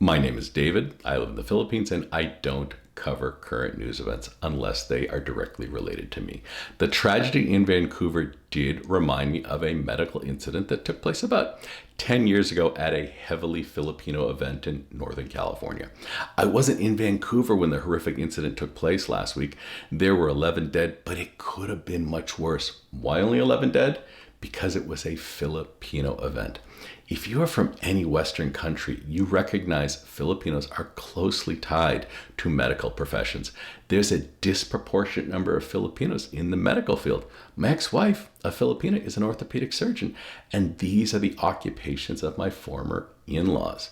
My name is David. I live in the Philippines and I don't cover current news events unless they are directly related to me. The tragedy in Vancouver did remind me of a medical incident that took place about 10 years ago at a heavily Filipino event in Northern California. I wasn't in Vancouver when the horrific incident took place last week. There were 11 dead, but it could have been much worse. Why only 11 dead? Because it was a Filipino event. If you are from any Western country, you recognize Filipinos are closely tied to medical professions. There's a disproportionate number of Filipinos in the medical field. My ex-wife, a Filipina, is an orthopedic surgeon, and these are the occupations of my former in-laws.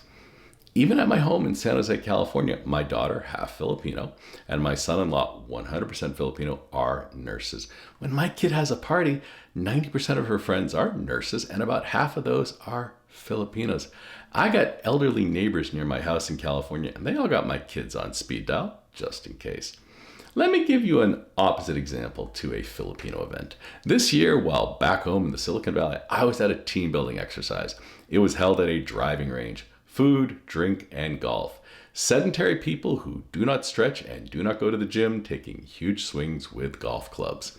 Even at my home in San Jose, California, my daughter, half Filipino, and my son-in-law, 100% Filipino, are nurses. When my kid has a party, 90% of her friends are nurses, and about half of those are Filipinos. I got elderly neighbors near my house in California, and they all got my kids on speed dial, just in case. Let me give you an opposite example to a Filipino event. This year, while back home in the Silicon Valley, I was at a team building exercise. It was held at a driving range. Food, drink, and golf. Sedentary people who do not stretch and do not go to the gym taking huge swings with golf clubs.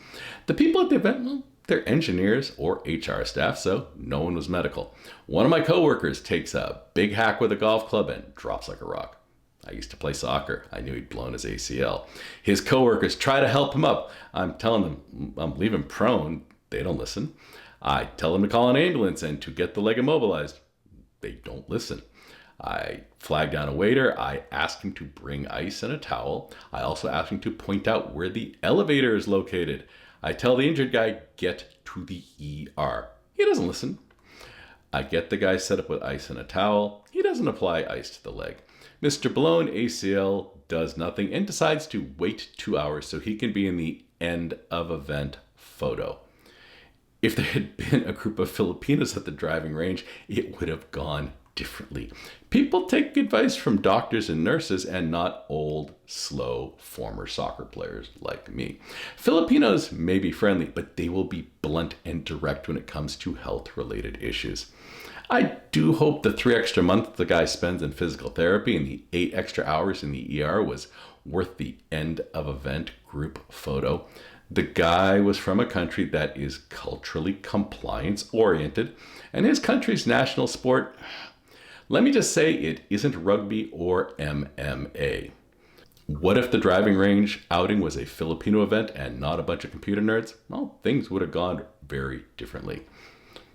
The people at the event, well, they're engineers or HR staff, so no one was medical. One of my coworkers takes a big hack with a golf club and drops like a rock. I used to play soccer. I knew he'd blown his ACL. His coworkers try to help him up. I'm telling them I'm leaving prone. They don't listen. I tell them to call an ambulance and to get the leg immobilized. They don't listen. I flag down a waiter. I ask him to bring ice and a towel. I also ask him to point out where the elevator is located. I tell the injured guy, get to the ER. He doesn't listen. I get the guy set up with ice and a towel. He doesn't apply ice to the leg. Mr. Blown ACL does nothing and decides to wait 2 hours so he can be in the end of event photo. If there had been a group of Filipinos at the driving range, it would have gone differently. People take advice from doctors and nurses and not old, slow, former soccer players like me. Filipinos may be friendly, but they will be blunt and direct when it comes to health-related issues. I do hope the 3 extra months the guy spends in physical therapy and the 8 extra hours in the ER was worth the end of event group photo. The guy was from a country that is culturally compliance-oriented, and his country's national sport, let me just say, it isn't rugby or MMA. What if the driving range outing was a Filipino event and not a bunch of computer nerds? Well, things would have gone very differently.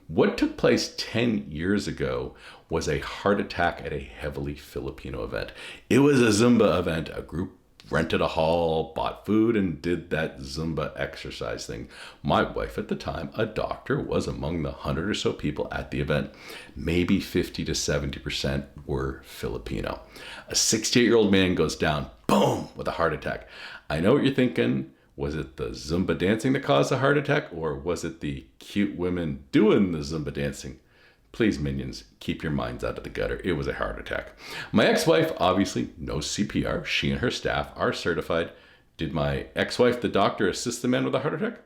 What took place 10 years ago was a heart attack at a heavily Filipino event. It was a Zumba event. A group rented a hall, bought food, and did that Zumba exercise thing. My wife at the time, a doctor, was among the 100 or so people at the event. Maybe 50 to 70% were Filipino. A 68-year-old man goes down, boom, with a heart attack. I know what you're thinking. Was it the Zumba dancing that caused the heart attack, or was it the cute women doing the Zumba dancing? Please, minions, keep your minds out of the gutter. It was a heart attack. My ex-wife obviously knows CPR. She and her staff are certified. Did my ex-wife, the doctor, assist the man with a heart attack?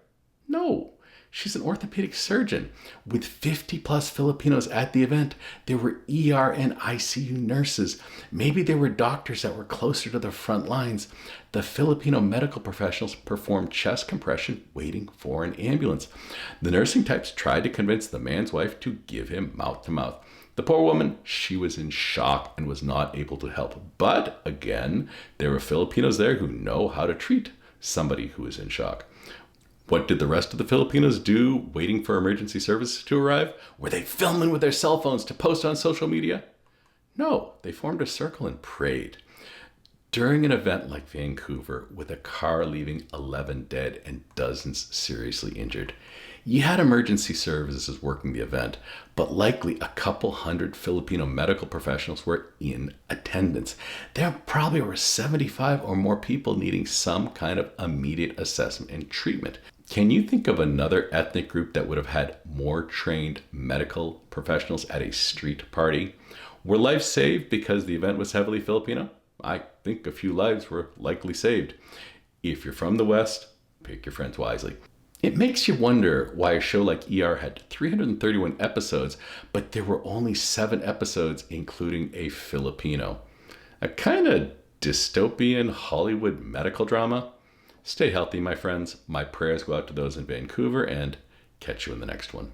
No. She's an orthopedic surgeon. With 50 plus Filipinos at the event, there were ER and ICU nurses. Maybe there were doctors that were closer to the front lines. The Filipino medical professionals performed chest compression waiting for an ambulance. The nursing types tried to convince the man's wife to give him mouth to mouth. The poor woman, she was in shock and was not able to help. But again, there were Filipinos there who know how to treat somebody who is in shock. What did the rest of the Filipinos do waiting for emergency services to arrive? Were they filming with their cell phones to post on social media? No, they formed a circle and prayed. During an event like Vancouver, with a car leaving 11 dead and dozens seriously injured, you had emergency services working the event, but likely a couple hundred Filipino medical professionals were in attendance. There probably were 75 or more people needing some kind of immediate assessment and treatment. Can you think of another ethnic group that would have had more trained medical professionals at a street party? Were lives saved because the event was heavily Filipino? I think a few lives were likely saved. If you're from the West, pick your friends wisely. It makes you wonder why a show like ER had 331 episodes, but there were only 7 episodes, including a Filipino. A kind of dystopian Hollywood medical drama. Stay healthy, my friends. My prayers go out to those in Vancouver, and catch you in the next one.